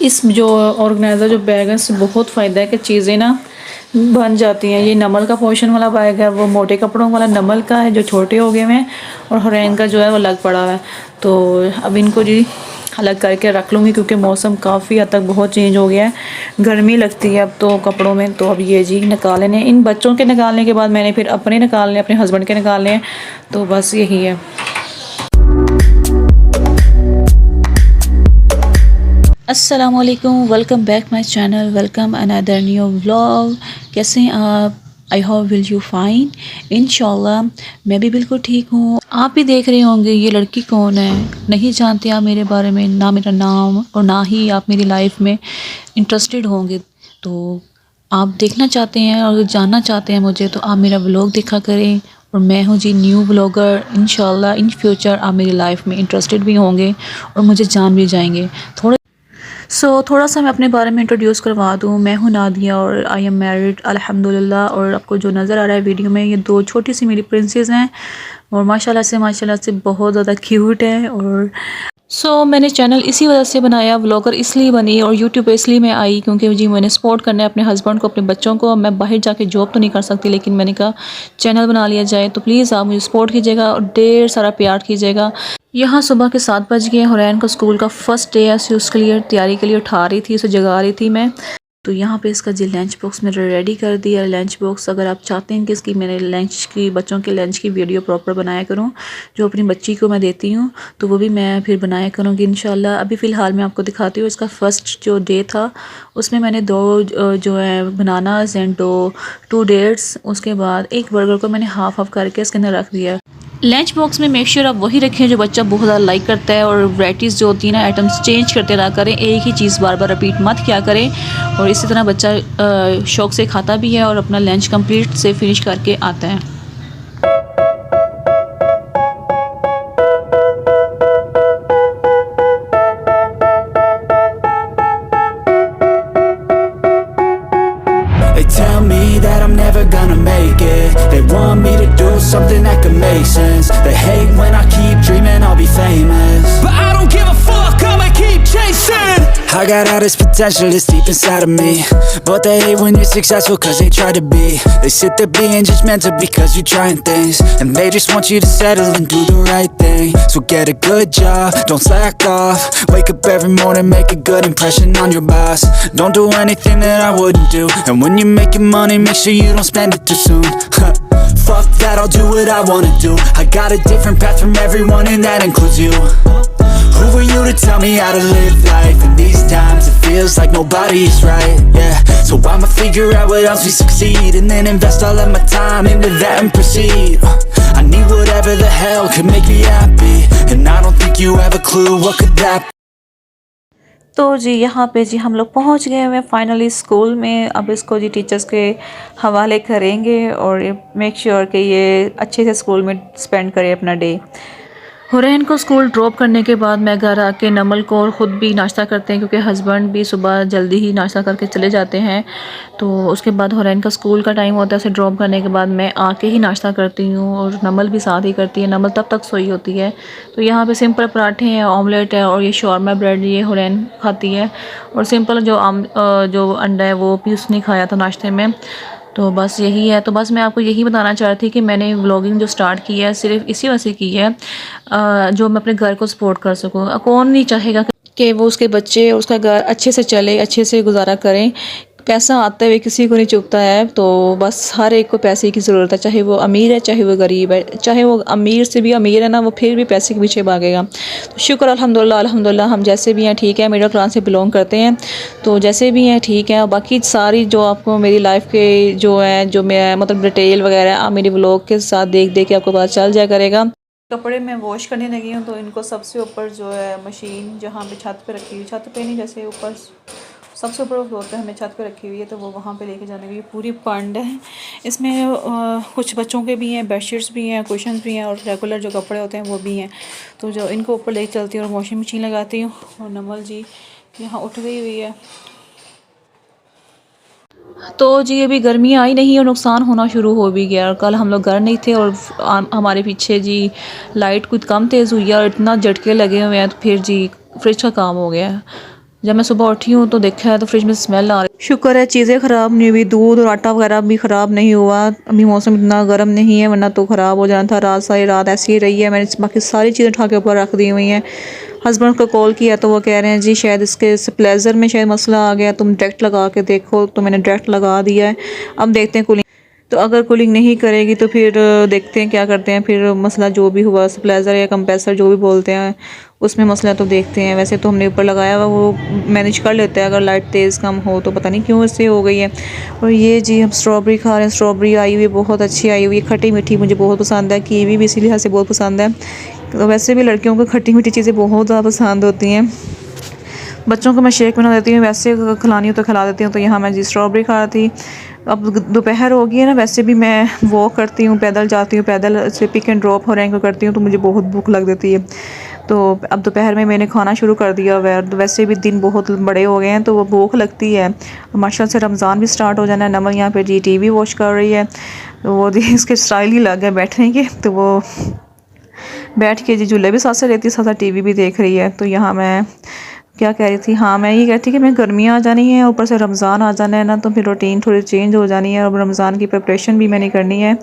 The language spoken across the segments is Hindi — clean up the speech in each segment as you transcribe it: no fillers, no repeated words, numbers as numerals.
इस जो ऑर्गेनाइज़र जो बैग है इससे बहुत फ़ायदा है कि चीज़ें ना बन जाती हैं। ये नमल का पोर्शन वाला बैग है, वो मोटे कपड़ों वाला नमल का है जो छोटे हो गए हुए हैं, और हुरैन का जो है वो अलग पड़ा हुआ है। तो अब इनको जी अलग करके रख लूँगी क्योंकि मौसम काफ़ी हद तक बहुत चेंज हो गया है, गर्मी लगती है अब तो कपड़ों में। तो अब ये जी निकालने, इन बच्चों के निकालने के बाद मैंने फिर अपने निकालने, अपने हस्बैंड के निकालने हैं। तो बस यही है। अस्सलामुअलैकुम, welcome back my channel, welcome another new vlog. कैसे हैं आप? I hope will you fine. इंशाल्लाह मैं भी बिल्कुल ठीक हूँ। आप भी देख रहे होंगे ये लड़की कौन है, नहीं जानते आप मेरे बारे में, ना मेरा नाम और ना ही आप मेरी लाइफ में इंटरेस्टेड होंगे। तो आप देखना चाहते हैं और जानना चाहते हैं मुझे, तो आप मेरा व्लॉग देखा करें। और मैं हूँ जी न्यू व्लॉगर। इंशाल्लाह इन फ्यूचर आप मेरी लाइफ में इंटरेस्टेड भी होंगे और मुझे जान भी जाएंगे। थोड़ा सा मैं अपने बारे में इंट्रोड्यूस करवा दूँ। मैं हूँ नादिया और आई एम मैरिड अल्हम्दुलिल्लाह। और आपको जो नज़र आ रहा है वीडियो में, ये दो छोटी सी मेरी प्रिंसेस हैं और माशाल्लाह से बहुत ज़्यादा क्यूट है। और मैंने चैनल इसी वजह से बनाया, व्लॉगर इसलिए बनी और यूट्यूब पे इसलिए मैं आई क्योंकि जी मैंने सपोर्ट करना है अपने हस्बैंड को, अपने बच्चों को। मैं बाहर जाके जॉब तो नहीं कर सकती, लेकिन मैंने कहा चैनल बना लिया जाए। तो प्लीज़ आप मुझे सपोर्ट कीजिएगा और ढेर सारा प्यार कीजिएगा। यहाँ सुबह के 7 बज गए। हुरैन का स्कूल का फ़र्स्ट डे है, उसके लिए तैयारी के लिए उठा रही थी, उसे जगा रही थी मैं। तो यहाँ पे इसका जी लंच बॉक्स मैंने रेडी कर दिया। लंच बॉक्स अगर आप चाहते हैं कि इसकी मैंने लंच की, बच्चों के लंच की वीडियो प्रॉपर बनाया करूँ, जो अपनी बच्ची को मैं देती हूँ, तो वो भी मैं फिर बनाया करूँगी इंशाल्लाह। अभी फ़िलहाल मैं आपको दिखाती हूँ इसका फ़र्स्ट जो डे था, उसमें मैंने दो जो है बनानास एंड टू डेट्स, उसके बाद एक बर्गर को मैंने हाफ करके इसके अंदर रख दिया। लंच बॉक्स में मेक श्योर आप वही रखें जो बच्चा बहुत ज़्यादा लाइक करता है, और वैराइटीज़ जो होती है ना, आइटम्स चेंज करते रहा करें, एक ही चीज़ बार बार रिपीट मत किया करें। और इसी तरह बच्चा शौक़ से खाता भी है और अपना लंच कंप्लीट से फिनिश करके आता है। They tell me that I'm never gonna make it. They want me to do something that could make sense. They hate when I keep dreaming I'll be famous, but I don't give a fuck, I'ma keep chasing. I got all this potential that's deep inside of me, but they hate when you're successful cause they try to be. They sit there being judgmental because you're trying things, and they just want you to settle and do the right thing. So get a good job, don't slack off. Wake up every morning, make a good impression on your boss. Don't do anything that I wouldn't do, and when you're making money, make sure you don't spend it too soon. Fuck that, I'll do what I wanna do. I got a different path from everyone and that includes you. Who are you to tell me how to live life? In these times it feels like nobody is right, yeah. So I'ma figure out what else we succeed, and then invest all of my time into that and proceed. I need whatever the hell could make me happy, and I don't think you have a clue what could that be. तो जी यहाँ पे जी हम लोग पहुँच गए हुए फाइनली स्कूल में। अब इसको जी टीचर्स के हवाले करेंगे और मेक श्योर कि ये अच्छे से स्कूल में स्पेंड करे अपना डे। हुरैन को स्कूल ड्रॉप करने के बाद मैं घर आके नमल को और ख़ुद भी नाश्ता करते हैं, क्योंकि हस्बैंड भी सुबह जल्दी ही नाश्ता करके चले जाते हैं। तो उसके बाद हुरैन का स्कूल का टाइम होता है, उसे ड्रॉप करने के बाद मैं आके ही नाश्ता करती हूँ और नमल भी साथ ही करती है। नमल तब तक सोई होती है। तो यहाँ पे सिंपल पराठे हैं, ऑमलेट है और ये शौरमा ब्रेड ये हुरैन खाती है। और सिंपल जो अंडा है वो भी उसने खाया था नाश्ते में। तो बस यही है। तो बस मैं आपको यही बताना चाह रही थी कि मैंने व्लॉगिंग जो स्टार्ट की है सिर्फ इसी वजह से की है जो मैं अपने घर को सपोर्ट कर सकूँ। कौन नहीं चाहेगा कि वो उसके बच्चे उसका घर अच्छे से चले, अच्छे से गुजारा करें। पैसा आते हुए किसी को नहीं चुभता है। तो बस हर एक को पैसे की ज़रूरत है, चाहे वो अमीर है चाहे वो गरीब है। चाहे वो अमीर से भी अमीर है ना, वो फिर भी पैसे के पीछे भागेगा। तो शुक्र अल्हम्दुलिल्लाह हम जैसे भी हैं ठीक है, मिडिल क्लास से बिलोंग करते हैं, तो जैसे भी हैं ठीक है। और बाकी सारी जो आपको मेरी लाइफ के जो है, जो मैं मतलब डिटेल वगैरह आप मेरी व्लॉग के साथ देख के आपको पता चल जाया करेगा। कपड़े मैं वॉश करने लगी हूँ, तो इनको सबसे ऊपर जो है मशीन जहाँ पे छत पे रखी हुई, छत पे नहीं, जैसे ऊपर सबसे ऊपर फ्लोर पे हमें छत पे रखी हुई है, तो वो वहाँ पे लेके जाने की पूरी फंड है। इसमें कुछ बच्चों के भी हैं, बेडशीट्स भी हैं, कुशन्स भी हैं और रेगुलर जो कपड़े होते हैं वो भी हैं। तो जो इनको ऊपर लेके चलती हूँ और वॉशिंग मशीन लगाती हूँ। और नमल जी यहाँ उठ गई हुई है। तो जी अभी गर्मी आई नहीं और नुकसान होना शुरू हो भी गया। और कल हम लोग घर नहीं थे और हमारे पीछे जी लाइट कुछ कम तेज़ हुई है और इतना झटके लगे हुए हैं, तो फिर जी फ्रिज का काम हो गया। जब मैं सुबह उठी हूँ तो देखा है तो फ्रिज में स्मेल आ रही। शुक्र है चीज़ें ख़राब नहीं हुई, दूध और आटा वगैरह भी ख़राब नहीं हुआ। अभी मौसम इतना गर्म नहीं है, वरना तो ख़राब हो जाना था। रात सारी रात ऐसी ही रही है। मैंने बाकी सारी चीज़ें उठा के ऊपर रख दी हुई हैं। हस्बैंड को कॉल किया तो वो कह रहे हैं जी शायद इसके स्प्लेजर में शायद मसला आ गया, तुम डायरेक्ट लगा के देखो। तो मैंने डायरेक्ट लगा दिया है, अब देखते हैं कूलिंग। तो अगर कूलिंग नहीं करेगी तो फिर देखते हैं क्या करते हैं। फिर मसला जो भी हुआ, स्प्लेजर या कंप्रेसर जो भी बोलते हैं, उसमें मसला तो देखते हैं। वैसे तो हमने ऊपर लगाया हुआ, वो मैनेज कर लेते हैं। अगर लाइट तेज़ कम हो तो पता नहीं क्यों इससे हो गई है। और ये जी हम स्ट्रॉबेरी खा रहे हैं। स्ट्रॉबेरी आई हुई है, बहुत अच्छी आई हुई है, खट्टी मीठी, मुझे बहुत पसंद है। कीवी भी इसी लिहाज से बहुत पसंद है। तो वैसे भी लड़कियों को खट्टी मीठी चीज़ें बहुत ज़्यादा पसंद होती हैं। बच्चों को मैं शेक बना देती हूँ, वैसे खिलानी हो तो खिला देती हूँ। तो यहाँ मैं जी स्ट्रॉबेरी खा रही थी। अब दोपहर हो गई है ना, वैसे भी मैं वॉक करती हूँ, पैदल जाती हूँ, पैदल से पिक एंड ड्रॉप हो रैंक करती हूँ, तो मुझे बहुत भूख लग देती है। तो अब दोपहर में मैंने खाना शुरू कर दिया हुआ है। वैसे भी दिन बहुत बड़े हो गए हैं तो वो भूख लगती है। माशाल्लाह से रमज़ान भी स्टार्ट हो जाना है। नमल यहाँ पे जी टीवी वॉच कर रही है, तो वो इसके स्टाइल ही लग है बैठने के। तो वो बैठ के जी झूले भी साथ से रहती है, साथ साथ टीवी भी देख रही है। तो यहाँ मैं क्या कह रही थी, हाँ मैं ये कहती कि मैं गर्मियाँ आ जानी है, ऊपर से रमज़ान आ जाना है ना, तो फिर रूटीन थोड़ी चेंज हो जानी है। और रमज़ान की प्रिपरेशन भी मैंने करनी है।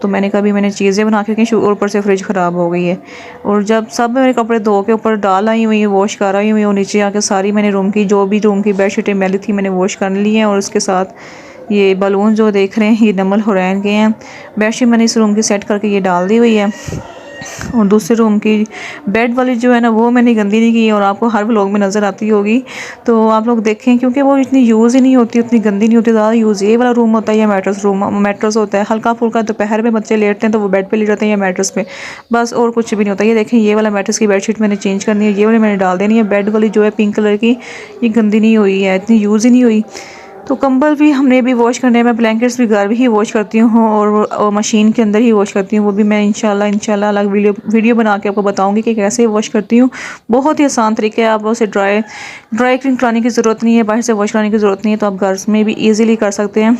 तो मैंने चीज़ें बना के रखी, ऊपर से फ्रिज ख़राब हो गई है। और जब सब मेरे कपड़े धो के ऊपर डाल आई हुई, वॉश कर आई हुई, और नीचे आके सारी मैंने रूम की जो भी रूम की बेडशीटें मैली थी मैंने वॉश कर ली हैं। और उसके साथ ये बलून जो देख रहे हैं ये नमल हुरैन के हैं। बेडशीट मैंने इस रूम की सेट करके ये डाल दी हुई है। और दूसरे रूम की बेड वाली जो है ना, वो मैंने गंदी नहीं की है, और आपको हर व्लॉग में नज़र आती होगी। तो आप लोग देखें, क्योंकि वो इतनी यूज़ ही नहीं होती, उतनी गंदी नहीं होती। ज़्यादा यूज़ ये वाला रूम होता है या मैट्रेस होता है। हल्का फुल्का दोपहर में बच्चे लेटते हैं तो वो बेड पे लेट जाते हैं या मैट्रेस पे, बस और कुछ भी नहीं होता। ये देखें, ये वाला मैट्रेस की बेडशीट मैंने चेंज करनी है, ये वाली मैंने डाल देनी है। बेड वाली जो है पिंक कलर की, ये गंदी नहीं हुई है, इतनी यूज़ ही नहीं हुई। तो कंबल भी हमने भी वॉश करने हैं। मैं ब्लैंकेट्स भी घर ही वॉश करती हूँ, और मशीन के अंदर ही वॉश करती हूँ। वो भी मैं इंशाल्लाह अलग वीडियो बना के आपको बताऊँगी कि कैसे वॉश करती हूँ। बहुत ही आसान तरीके है, आप उसे ड्राई क्लीन कराने की ज़रूरत नहीं है, बाहर से वॉश कराने की ज़रूरत नहीं है। तो आप घर में भी ईज़िली कर सकते हैं।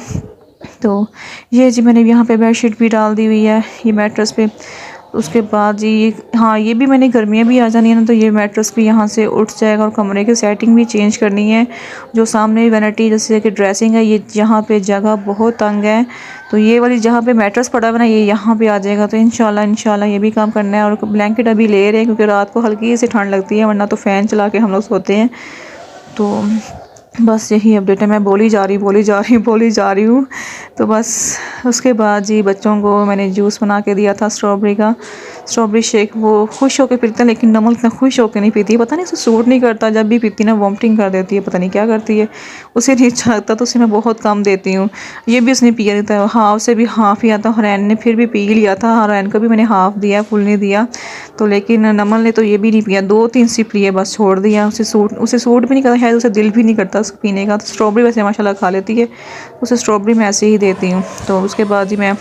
तो ये जी मैंने यहाँ पे बेडशीट भी डाल दी हुई है, ये मैट्रेस पे। उसके बाद जी हाँ, ये भी मैंने गर्मियाँ भी आ जानी है ना, तो ये मैट्रेस भी यहाँ से उठ जाएगा। और कमरे की सेटिंग भी चेंज करनी है। जो सामने वैनिटी जैसे कि ड्रेसिंग है, ये यहाँ पे जगह बहुत तंग है। तो ये वाली जहाँ पे मैट्रेस पड़ा हुआ ना, ये यहाँ पे आ जाएगा। तो इंशाल्लाह ये भी काम करना है। और ब्लैंकेट अभी ले रहे हैं, क्योंकि रात को हल्की सी ठंड लगती है, वरना तो फ़ैन चला के हम लोग सोते हैं। तो बस यही अपडेट है। मैं बोली जा रही हूँ। तो बस उसके बाद जी बच्चों को मैंने जूस बना के दिया था स्ट्रॉबेरी का, स्ट्रॉबेरी शेक। वो खुश होकर पीते हैं, लेकिन नमल इतना खुश होकर नहीं पीती, पता नहीं उसे सूट नहीं करता। जब भी पीती ना वॉमिटिंग कर देती है, पता नहीं क्या करती है, उसे नहीं अच्छा लगता। तो उसे मैं बहुत कम देती हूँ। ये भी उसने पिया नहीं था, हाँ उसे भी हाफ़ ही आता। हरैन ने फिर भी पी लिया था, हरैन को भी मैंने हाफ़ दिया, फुल नहीं दिया। तो लेकिन नमल ने तो ये भी नहीं पिया, 2-3 सिप लिए बस छोड़ दिया। उसे सूट भी नहीं करता, शायद उसे दिल भी नहीं करता उसको पीने का। तो स्ट्रॉबेरी वैसे माशाल्लाह खा लेती है, उसे स्ट्रॉबेरी मैं ऐसे ही देती हूँ। तो उसके बाद ही मैं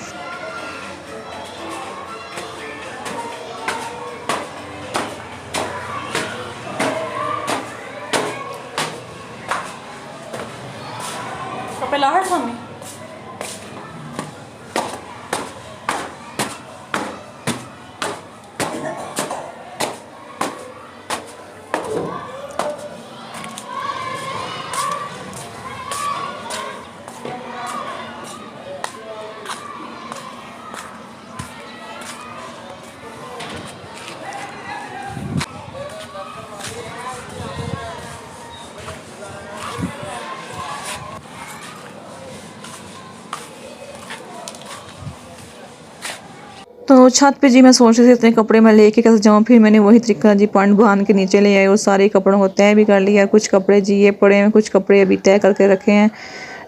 तो छत पे जी मैं सोच रही थी इतने कपड़े मैं लेके कैसे जाऊँ। फिर मैंने वही तरीका जी पॉइंट बांध के नीचे ले आई, और सारे कपड़ों को तय भी कर लिया। कुछ कपड़े जी ये पड़े हैं, कुछ कपड़े अभी तय करके रखे हैं।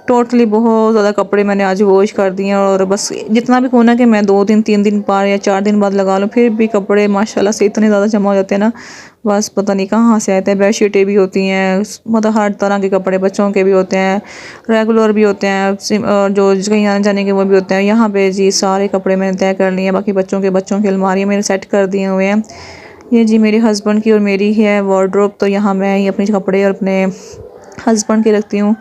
टोटली बहुत ज़्यादा कपड़े मैंने आज वॉश कर दिए। और बस जितना भी होना कि मैं 2 दिन 3 दिन पार या 4 दिन बाद लगा लूँ, फिर भी कपड़े माशाल्लाह से इतने ज़्यादा जमा हो जाते हैं ना, बस पता नहीं कहाँ से आते हैं। बेडशीटें भी होती हैं, मतलब हर तरह के कपड़े, बच्चों के भी होते हैं, रेगुलर भी होते हैं, जो कहीं आने जाने के वो भी होते हैं। यहाँ पे जी सारे कपड़े मैंने तय कर लिए हैं। बाकी बच्चों की अलमारी मैंने सेट कर दिए हुए हैं। ये जी मेरे हस्बैंड की और मेरी है वार्डरोब। तो यहाँ मैं ही अपने कपड़े और अपने हस्बैंड के रखती हूँ।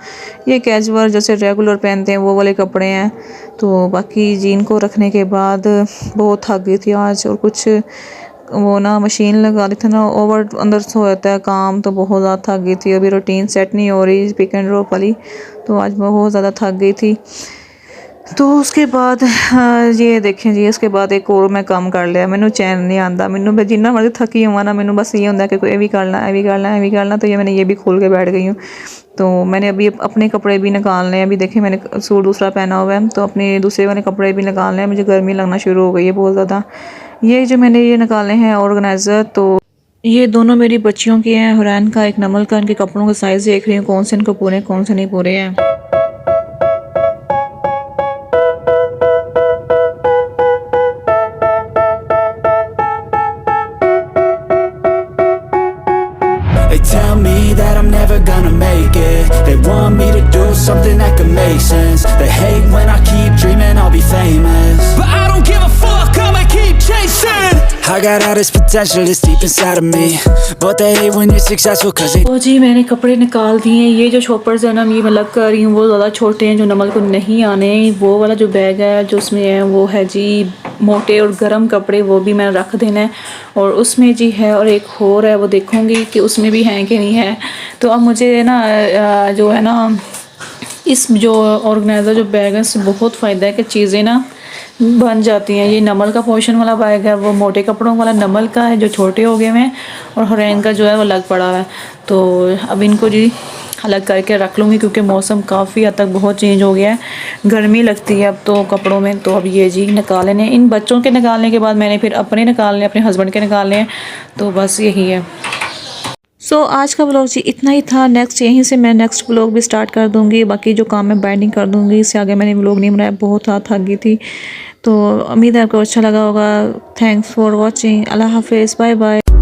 ये कैजुअल जैसे रेगुलर पहनते हैं वो वाले कपड़े हैं। तो बाकी जीन को रखने के बाद बहुत थक गई थी आज, और कुछ वो ना मशीन लगा दी थी ना, ओवर अंदर से हो जाता है काम, तो बहुत ज़्यादा थक गई थी। अभी रूटीन सेट नहीं हो रही पिक एंड ड्रॉप वाली, तो आज बहुत ज़्यादा थक गई थी। तो उसके बाद ये देखें जी, उसके बाद एक और मैं काम कर लिया। मैनू चैन नहीं आता, मैनू जिन्ना मर्जी थकी हुआ ना, मैनू बस ये होंगे कि कोई ये भी करना, ये भी करना, ये भी करना। तो ये मैंने ये भी खोल के बैठ गई हूँ। तो मैंने अभी अपने कपड़े भी निकालने हैं। अभी देखें मैंने सूट दूसरा पहना हुआ है, तो अपने दूसरे वाले कपड़े भी निकालने हैं। मुझे गर्मी लगना शुरू हो गई है बहुत ज़्यादा। ये जो मैंने ये निकाले हैं ऑर्गेनाइज़र, तो ये दोनों मेरी बच्चियों के हैं, हुरैन का एक नमल का। इनके कपड़ों का साइज़ देख रही हूँ कौन से इनको पूरे कौन से नहीं पूरे हैं। They tell me that I'm never gonna make it. They want me to do something that could make sense. They hate when I keep dreaming I'll be famous, but I don't give a fuck, I'ma keep chasing. I got all this potential that's deep inside of me, but they hate when you're successful cause they... तो जी मैंने कपड़े निकाल दिए। ये जो शॉपर्स है ना, ये मैं लग कर रही हूँ वो ज़्यादा छोटे हैं, जो नमल को नहीं आने। वो वाला जो बैग है जो उसमें है वो है जी मोटे और गर्म कपड़े, वो भी मैंने रख देना है। और उसमें जी है और एक और है, वो देखूँगी कि उसमें भी हैं कि नहीं है। तो अब मुझे ना जो है ना इस जो ऑर्गेनाइज़र जो बैग है इससे बहुत फ़ायदा है कि चीज़ें ना बन जाती हैं। ये नमल का पोर्शन वाला बैग है, वो मोटे कपड़ों वाला नमल का है जो छोटे हो गए हैं, और हुरैन का जो है वो अलग पड़ा हुआ है। तो अब इनको जी अलग करके रख लूँगी, क्योंकि मौसम काफ़ी हद तक बहुत चेंज हो गया है, गर्मी लगती है अब तो कपड़ों में। तो अब ये जी निकालने, इन बच्चों के निकालने के बाद मैंने फिर अपने निकालने, अपने हस्बैंड के निकालने हैं। तो बस यही है। आज का व्लॉग जी इतना ही था। नेक्स्ट यहीं से मैं नेक्स्ट व्लॉग भी स्टार्ट कर दूँगी। बाकी जो काम मैं बाइंडिंग कर दूँगी, इससे आगे मैंने व्लॉग नहीं बनाया, बहुत ज़्यादा थक गई थी। तो उम्मीद है आपको अच्छा लगा होगा। Thanks for watching. अल्लाह हाफिज़, बाय बाय।